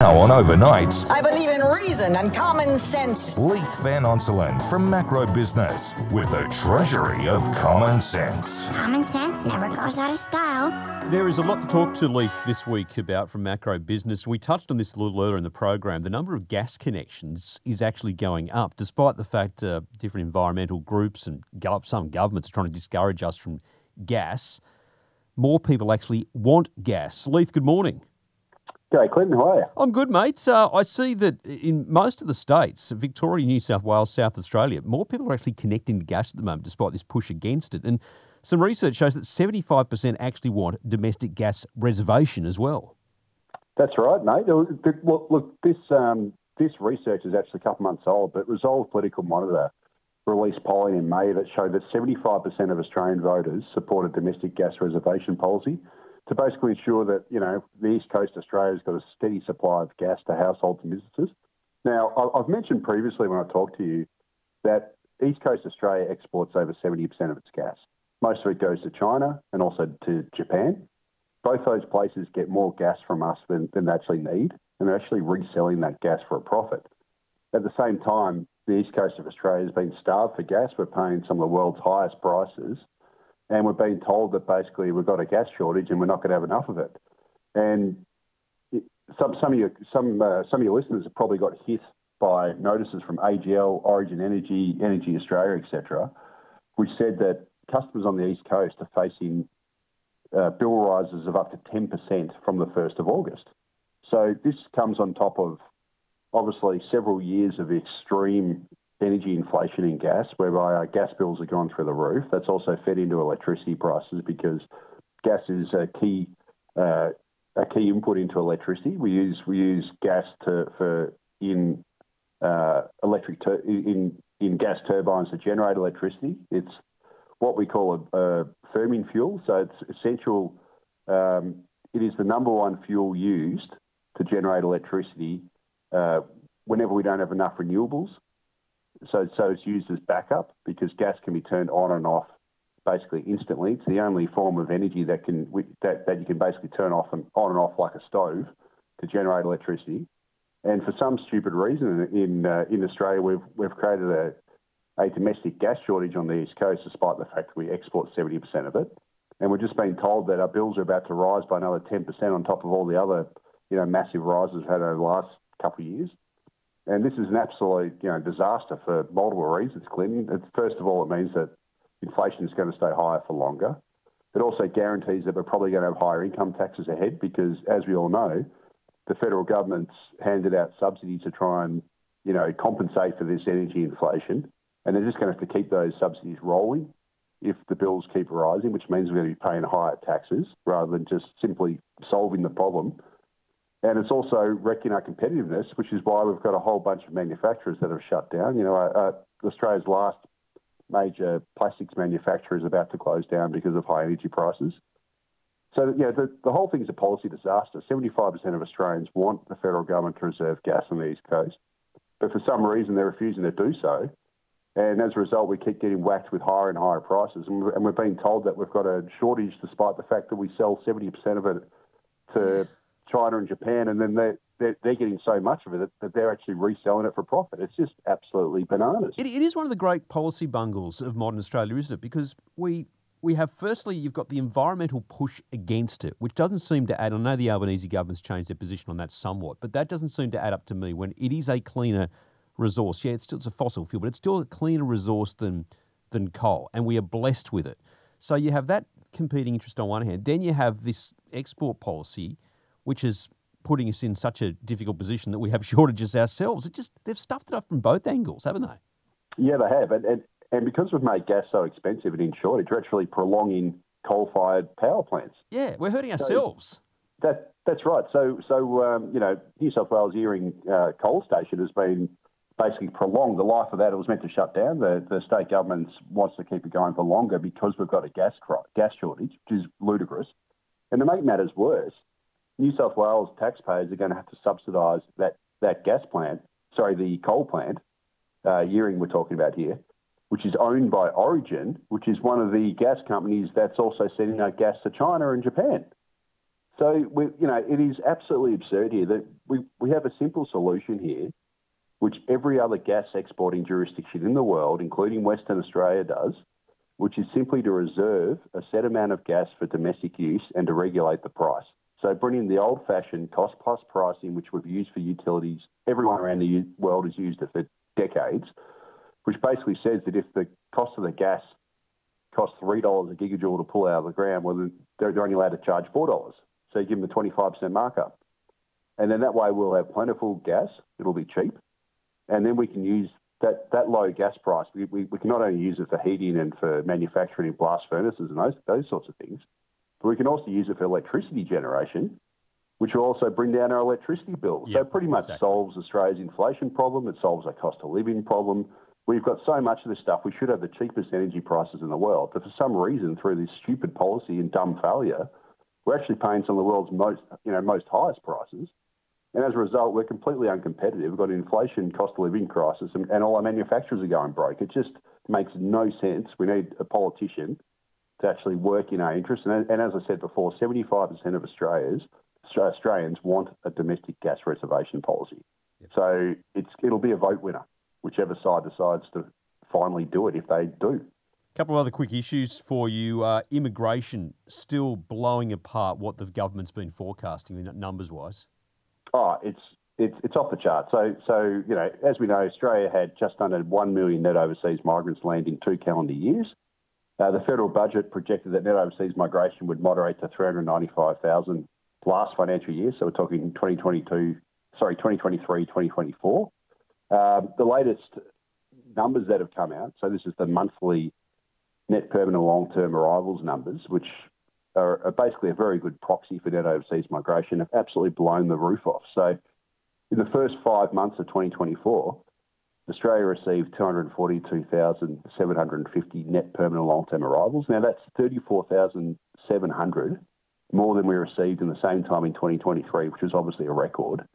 Now on Overnights, I believe in reason and common sense. Leith Van Onselen from Macro Business with the Treasury of Common Sense. Common sense never goes out of style. There is a lot to talk to Leith this week about from Macro Business. We touched on this a little earlier in the program. The number of gas connections is actually going up, despite the fact different environmental groups and some governments are trying to discourage us from gas. More people actually want gas. Leith, good morning. G'day, Clinton. How are you? I'm good, mate. I see that in most of the states, Victoria, New South Wales, South Australia, more people are actually connecting to gas at the moment, despite this push against it. And some research shows that 75% actually want domestic gas reservation as well. That's right, mate. Well, look, this research is actually a couple months old, but Resolve Political Monitor released polling in May that showed that 75% of Australian voters support a domestic gas reservation policy to basically ensure that, the East Coast of Australia's got a steady supply of gas to households and businesses. Now, I've mentioned previously when I talked to you that East Coast Australia exports over 70% of its gas. Most of it goes to China and also to Japan. Both those places get more gas from us than they actually need, and they're actually reselling that gas for a profit. At the same time, the East Coast of Australia has been starved for gas. We're paying some of the world's highest prices, and we're being told that basically we've got a gas shortage and we're not going to have enough of it. And some of your listeners have probably got hit by notices from AGL, Origin Energy, Energy Australia, etc., which said that customers on the East Coast are facing bill rises of up to 10% from the 1st of August. So this comes on top of obviously several years of extreme energy inflation in gas, whereby our gas bills have gone through the roof. That's also fed into electricity prices because gas is a key input into electricity. We use gas in gas turbines to generate electricity. It's what we call a firming fuel, so it's essential. It is the number one fuel used to generate electricity whenever we don't have enough renewables. So it's used as backup because gas can be turned on and off basically instantly. It's the only form of energy that you can basically turn on and off like a stove to generate electricity. And for some stupid reason in Australia, we've created a domestic gas shortage on the East Coast, despite the fact that we export 70% of it. And we're just being told that our bills are about to rise by another 10% on top of all the other, massive rises we've had over the last couple of years. And this is an absolute, disaster for multiple reasons, Clinton. First of all, it means that inflation is going to stay higher for longer. It also guarantees that we're probably going to have higher income taxes ahead because, as we all know, the federal government's handed out subsidies to try and, compensate for this energy inflation. And they're just going to have to keep those subsidies rolling if the bills keep rising, which means we're going to be paying higher taxes rather than just simply solving the problem. And it's also wrecking our competitiveness, which is why we've got a whole bunch of manufacturers that have shut down. Australia's last major plastics manufacturer is about to close down because of high energy prices. So, the whole thing's a policy disaster. 75% of Australians want the federal government to reserve gas on the East Coast, but for some reason they're refusing to do so. And as a result, we keep getting whacked with higher and higher prices. And we're being told that we've got a shortage despite the fact that we sell 70% of it to China and Japan, and then they're getting so much of it that they're actually reselling it for profit. It's just absolutely bananas. It is one of the great policy bungles of modern Australia, isn't it? Because we have, firstly, you've got the environmental push against it, which doesn't seem to add. I know the Albanese government's changed their position on that somewhat, but that doesn't seem to add up to me when it is a cleaner resource. Yeah, it's a fossil fuel, but it's still a cleaner resource than coal, and we are blessed with it. So you have that competing interest on one hand. Then you have this export policy, which is putting us in such a difficult position that we have shortages ourselves. They've stuffed it up from both angles, haven't they? Yeah, they have. And because we've made gas so expensive and in shortage, we're actually prolonging coal-fired power plants. Yeah, we're hurting ourselves. That's right. So New South Wales Earing coal station has been basically prolonged. The life of that, it was meant to shut down. The state government wants to keep it going for longer because we've got a gas shortage, which is ludicrous. And to make matters worse, New South Wales taxpayers are going to have to subsidise that gas plant, the coal plant, Earing we're talking about here, which is owned by Origin, which is one of the gas companies that's also sending out gas to China and Japan. So, it is absolutely absurd here that we have a simple solution here, which every other gas exporting jurisdiction in the world, including Western Australia, does, which is simply to reserve a set amount of gas for domestic use and to regulate the price. So bring in the old-fashioned cost-plus pricing, which we've used for utilities. Everyone around the world has used it for decades, which basically says that if the cost of the gas costs $3 a gigajoule to pull out of the ground, well, then they're only allowed to charge $4. So you give them a 25% markup. And then that way we'll have plentiful gas. It'll be cheap. And then we can use that low gas price. We can not only use it for heating and for manufacturing in blast furnaces and those sorts of things, but we can also use it for electricity generation, which will also bring down our electricity bills. So it pretty much solves Australia's inflation problem. It solves our cost of living problem. We've got so much of this stuff. We should have the cheapest energy prices in the world. But for some reason, through this stupid policy and dumb failure, we're actually paying some of the world's most highest prices. And as a result, we're completely uncompetitive. We've got an inflation, cost of living crisis, and all our manufacturers are going broke. It just makes no sense. We need a politician to actually work in our interests. And as I said before, 75% of Australians want a domestic gas reservation policy. Yep. So it'll be a vote winner, whichever side decides to finally do it, if they do. A couple of other quick issues for you. Immigration still blowing apart what the government's been forecasting numbers-wise. Oh, it's off the chart. So as we know, Australia had just under 1 million net overseas migrants land in 2 calendar years. The federal budget projected that net overseas migration would moderate to 395,000 last financial year. So we're talking 2023, 2024. The latest numbers that have come out, so this is the monthly net permanent long-term arrivals numbers, which are basically a very good proxy for net overseas migration, have absolutely blown the roof off. So in the first 5 months of 2024, Australia received 242,750 net permanent long-term arrivals. Now, that's 34,700 more than we received in the same time in 2023, which is obviously a record.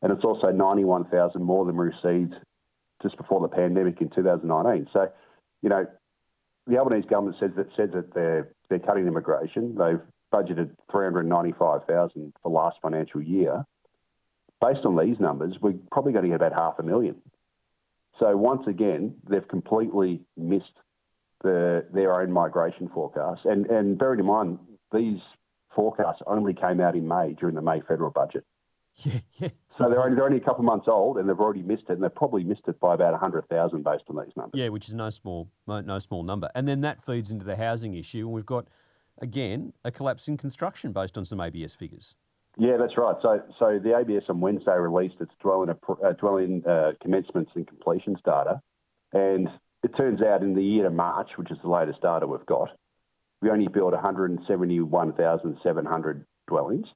And it's also 91,000 more than we received just before the pandemic in 2019. So, the Albanese government said that they're cutting immigration. They've budgeted 395,000 for last financial year. Based on these numbers, we're probably going to get about 500,000. So once again, they've completely missed their own migration forecasts. And bearing in mind, these forecasts only came out in May during the May federal budget. Yeah. So they're only a couple of months old, and they've already missed it, and they've probably missed it by about 100,000 based on these numbers. Yeah, which is no small number. And then that feeds into the housing issue, and we've got, again, a collapse in construction based on some ABS figures. Yeah, that's right. So the ABS on Wednesday released its dwelling commencements and completions data, and it turns out in the year to March, which is the latest data we've got, we only built 171,700 dwellings,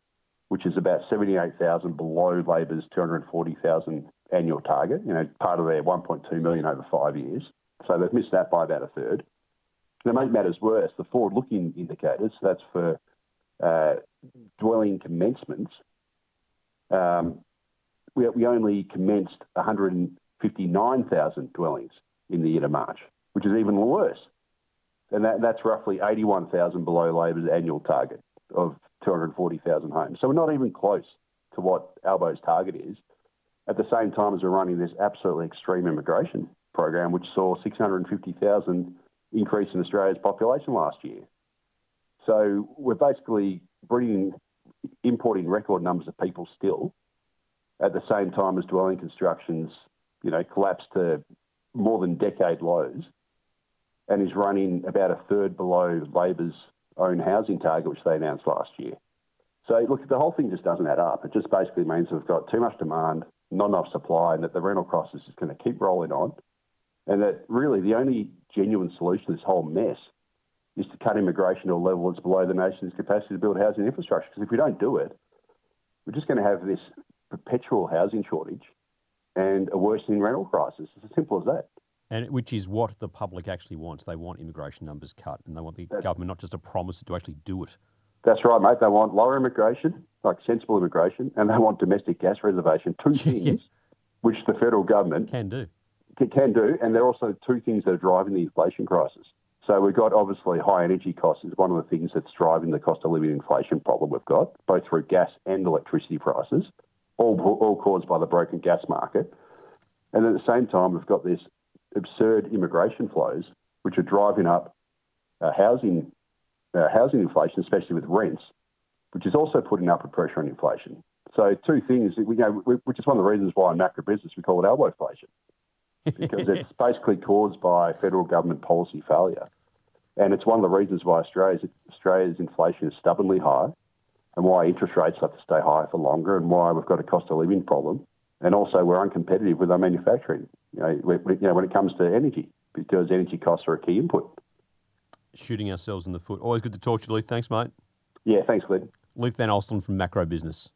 which is about 78,000 below Labor's 240,000 annual target, part of their 1.2 million over 5 years. So they've missed that by about a third. To make matters worse, the forward-looking indicators, that's for dwelling commencements, we only commenced 159,000 dwellings in the year to March, which is even worse. And that's roughly 81,000 below Labor's annual target of 240,000 homes. So we're not even close to what Albo's target is, at the same time as we're running this absolutely extreme immigration program, which saw 650,000 increase in Australia's population last year. So we're basically importing record numbers of people still, at the same time as dwelling constructions, collapsed to more than decade lows, and is running about a third below Labor's own housing target, which they announced last year. So, look, the whole thing just doesn't add up. It just basically means we've got too much demand, not enough supply, and that the rental crisis is going to keep rolling on, and that really the only genuine solution to this whole mess is to cut immigration to a level that's below the nation's capacity to build housing infrastructure. Because if we don't do it, we're just going to have this perpetual housing shortage and a worsening rental crisis. It's as simple as that. And which is what the public actually wants. They want immigration numbers cut, and they want the government not just to promise it, to actually do it. That's right, mate. They want lower immigration, like sensible immigration, and they want domestic gas reservation. Two things which the federal government can do. And they're also two things that are driving the inflation crisis. So we've got obviously high energy costs is one of the things that's driving the cost of living inflation problem we've got, both through gas and electricity prices, all caused by the broken gas market. And at the same time, we've got this absurd immigration flows, which are driving up housing inflation, especially with rents, which is also putting upward pressure on inflation. So two things, which is one of the reasons why in macro business we call it Alboflation, because it's basically caused by federal government policy failure. And it's one of the reasons why Australia's inflation is stubbornly high, and why interest rates have to stay high for longer, and why we've got a cost of living problem. And also we're uncompetitive with our manufacturing, when it comes to energy, because energy costs are a key input. Shooting ourselves in the foot. Always good to talk to you, Leith. Thanks, mate. Yeah, thanks, Glenn. Leith Van Alston from Macro Business.